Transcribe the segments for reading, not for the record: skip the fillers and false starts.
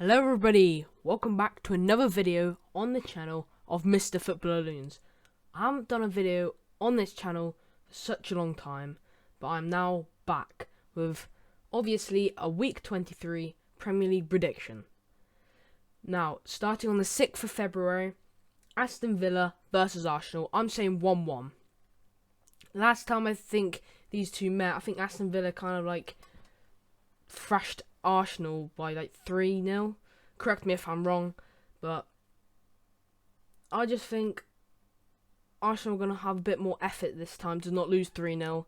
Hello everybody, welcome back to another video on the channel of Mr. Footballoons. I haven't done a video on this channel for such a long time, but I'm now back with obviously a week 23 Premier League prediction. Now, starting on the 6th of February, Aston Villa versus Arsenal. I'm saying 1-1. Last time I think these two met, I think Aston Villa kind of like thrashed Arsenal by like 3-0. Correct me if I'm wrong, but I just think Arsenal are going to have a bit more effort this time to not lose 3-0,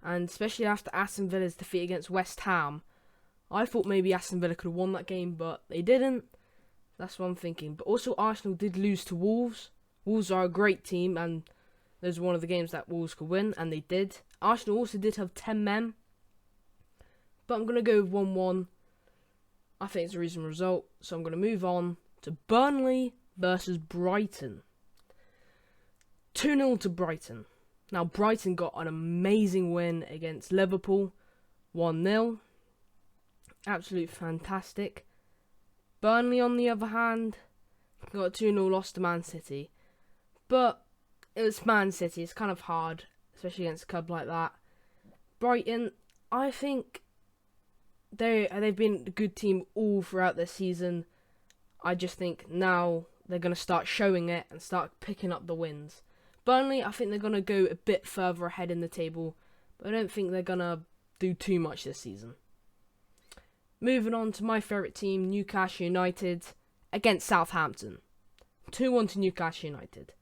and especially after Aston Villa's defeat against West Ham. I thought maybe Aston Villa could have won that game, but they didn't. That's what I'm thinking. But also Arsenal did lose to Wolves. Wolves are a great team, and there's one of the games that Wolves could win, and they did. Arsenal also did have 10 men, but I'm going to go with 1-1. I think it's a reasonable result, so I'm going to move on to Burnley versus Brighton. 2-0 to Brighton. Now, Brighton got an amazing win against Liverpool, 1-0. Absolute fantastic. Burnley, on the other hand, got a 2-0 loss to Man City. But it was Man City, it's kind of hard, especially against a club like that. Brighton, I think they've been a good team all throughout this season. I just think now they're going to start showing it and start picking up the wins. Burnley, I think they're going to go a bit further ahead in the table, but I don't think they're going to do too much this season. Moving on to my favourite team, Newcastle United, against Southampton. 2-1 to Newcastle United.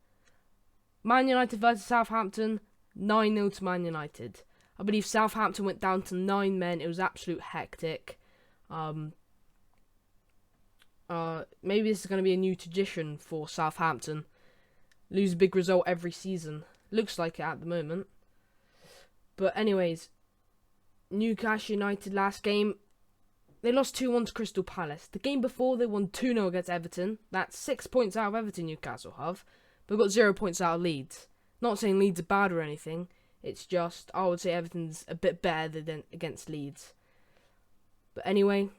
Man United versus Southampton, 9-0 to Man United. I believe Southampton went down to 9 men. It was absolute hectic. Maybe this is going to be a new tradition for Southampton. Lose a big result every season. Looks like it at the moment. But anyways, Newcastle United last game, they lost 2-1 to Crystal Palace. The game before, they won 2-0 against Everton. That's 6 points out of Everton, Newcastle have. But got 0 points out of Leeds. Not saying Leeds are bad or anything. It's just, I would say Everton's a bit better than against Leeds. But anyway,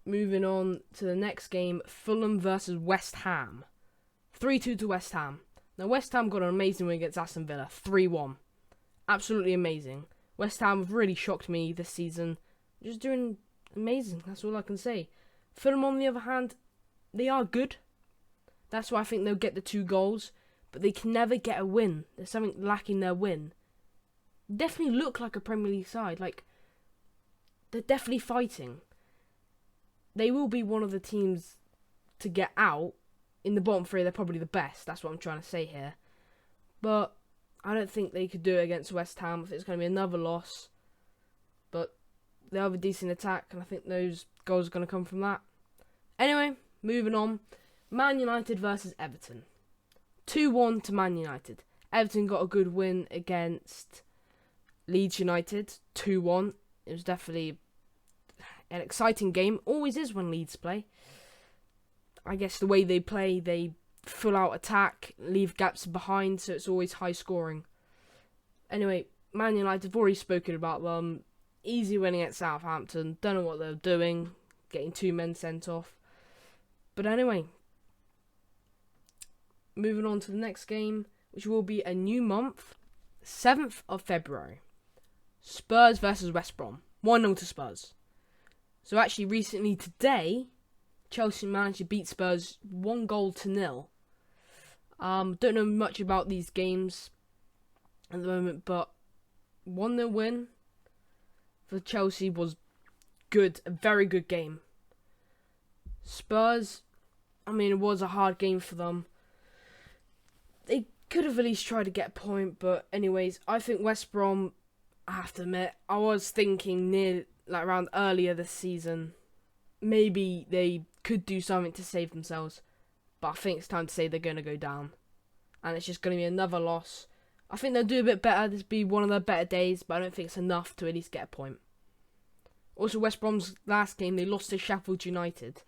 moving on to the next game, Fulham versus West Ham. 3-2 to West Ham. Now, West Ham got an amazing win against Aston Villa, 3-1. Absolutely amazing. West Ham have really shocked me this season. Just doing amazing, that's all I can say. Fulham, on the other hand, they are good. That's why I think they'll get the 2 goals. But they can never get a win. There's something lacking their win. Definitely look like a Premier League side. Like, they're definitely fighting. They will be one of the teams to get out. In the bottom 3, they're probably the best. That's what I'm trying to say here. But I don't think they could do it against West Ham if it's going to be another loss. But they have a decent attack, and I think those goals are going to come from that. Anyway, moving on. Man United versus Everton. 2-1 to Man United. Everton got a good win against Leeds United, 2-1. It was definitely an exciting game. Always is when Leeds play. I guess the way they play, they full out attack, leave gaps behind, so it's always high scoring. Anyway, Man United, have already spoken about them. Easy winning at Southampton. Don't know what they're doing. Getting 2 men sent off. But anyway, moving on to the next game, which will be a new month, 7th of February. Spurs versus West Brom. 1-0 to Spurs. So actually recently today, Chelsea managed to beat Spurs 1-0. Don't know much about these games at the moment, but 1-0 win for Chelsea was good. A very good game. Spurs, I mean, it was a hard game for them. They could have at least tried to get a point, but anyways, I think West Brom, I have to admit, I was thinking around earlier this season, maybe they could do something to save themselves, but I think it's time to say they're going to go down, and it's just going to be another loss. I think they'll do a bit better, this will be one of their better days, but I don't think it's enough to at least get a point. Also, West Brom's last game, they lost to Sheffield United.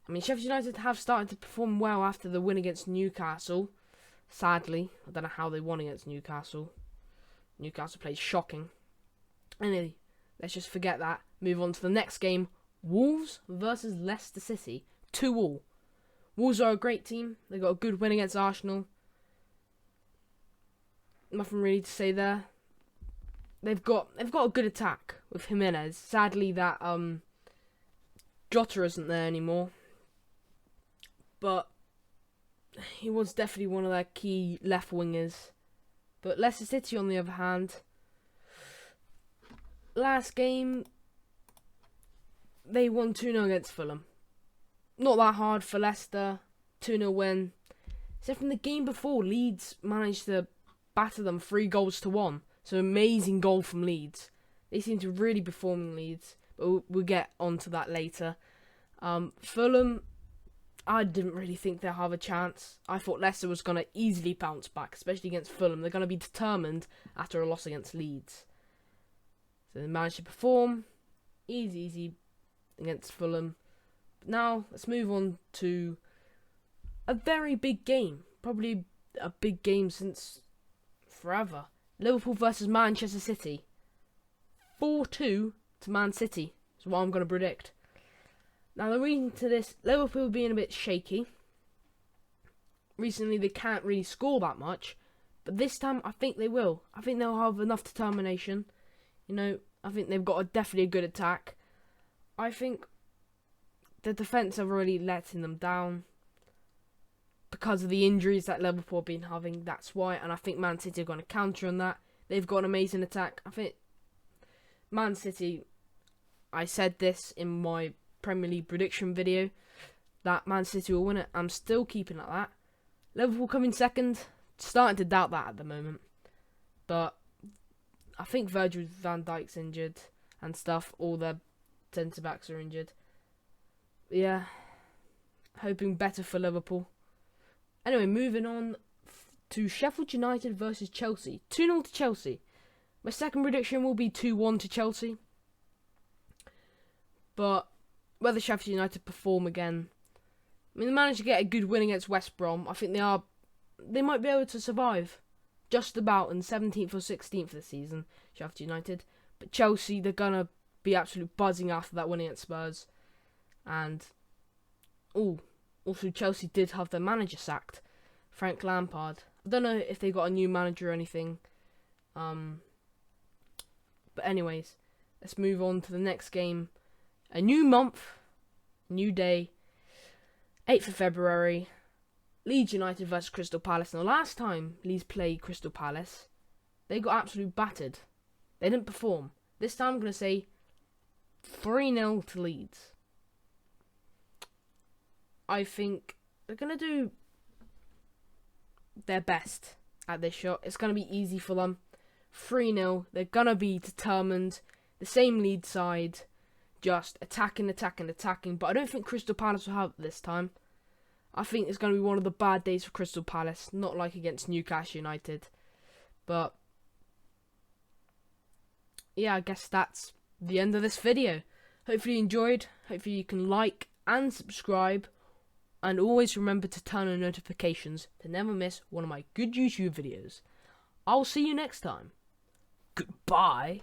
I mean, Sheffield United have started to perform well after the win against Newcastle. Sadly, I don't know how they won against Newcastle. Newcastle played shocking. Anyway, let's just forget that. move on to the next game. Wolves versus Leicester City. 2-2. Wolves are a great team. They got a good win against Arsenal. Nothing really to say there. They've got a good attack with Jimenez. Sadly, that Jota isn't there anymore. But he was definitely one of their key left wingers. But Leicester City, on the other hand, last game, they won 2-0 against Fulham. Not that hard for Leicester. 2-0 win. Except from the game before, Leeds managed to batter them 3-1. So amazing goal from Leeds. They seem to really be performing, Leeds. But we'll get onto that later. Fulham, I didn't really think they'll have a chance. I thought Leicester was going to easily bounce back, especially against Fulham. They're going to be determined after a loss against Leeds. So they managed to perform. Easy against Fulham. But now, let's move on to a very big game. Probably a big game since forever. Liverpool versus Manchester City. 4-2 to Man City is what I'm going to predict. Now, the reason to this, Liverpool being a bit shaky. Recently, they can't really score that much. But this time, I think they will. I think they'll have enough determination. I think they've got definitely a good attack. I think the defence are really letting them down. Because of the injuries that Liverpool have been having, that's why. And I think Man City are going to counter on that. They've got an amazing attack. I think Man City, I said this in my Premier League prediction video, that Man City will win it. I'm still keeping it at that. Liverpool coming second, starting to doubt that at the moment. But I think Virgil van Dijk's injured and stuff. All their centre-backs are injured. Yeah, hoping better for Liverpool. Anyway, moving on to Sheffield United versus Chelsea. 2-0 to Chelsea. My second prediction will be 2-1 to Chelsea. But whether Sheffield United perform again, I mean, they managed to get a good win against West Brom. I think they might be able to survive just about in 17th or 16th this season, Sheffield United. But Chelsea, they're going to be absolutely buzzing after that win against Spurs. And, also Chelsea did have their manager sacked, Frank Lampard. I don't know if they got a new manager or anything. But anyways, let's move on to the next game. A new month, new day, 8th of February, Leeds United versus Crystal Palace. Now, last time Leeds played Crystal Palace, they got absolutely battered. They didn't perform. This time I'm going to say 3-0 to Leeds. I think they're going to do their best at this shot. It's going to be easy for them. 3-0. They're going to be determined. The same Leeds side. Just attacking. But I don't think Crystal Palace will have it this time. I think it's going to be one of the bad days for Crystal Palace. Not like against Newcastle United. But yeah, I guess that's the end of this video. Hopefully you enjoyed. Hopefully you can like and subscribe. And always remember to turn on notifications to never miss one of my good YouTube videos. I'll see you next time. Goodbye.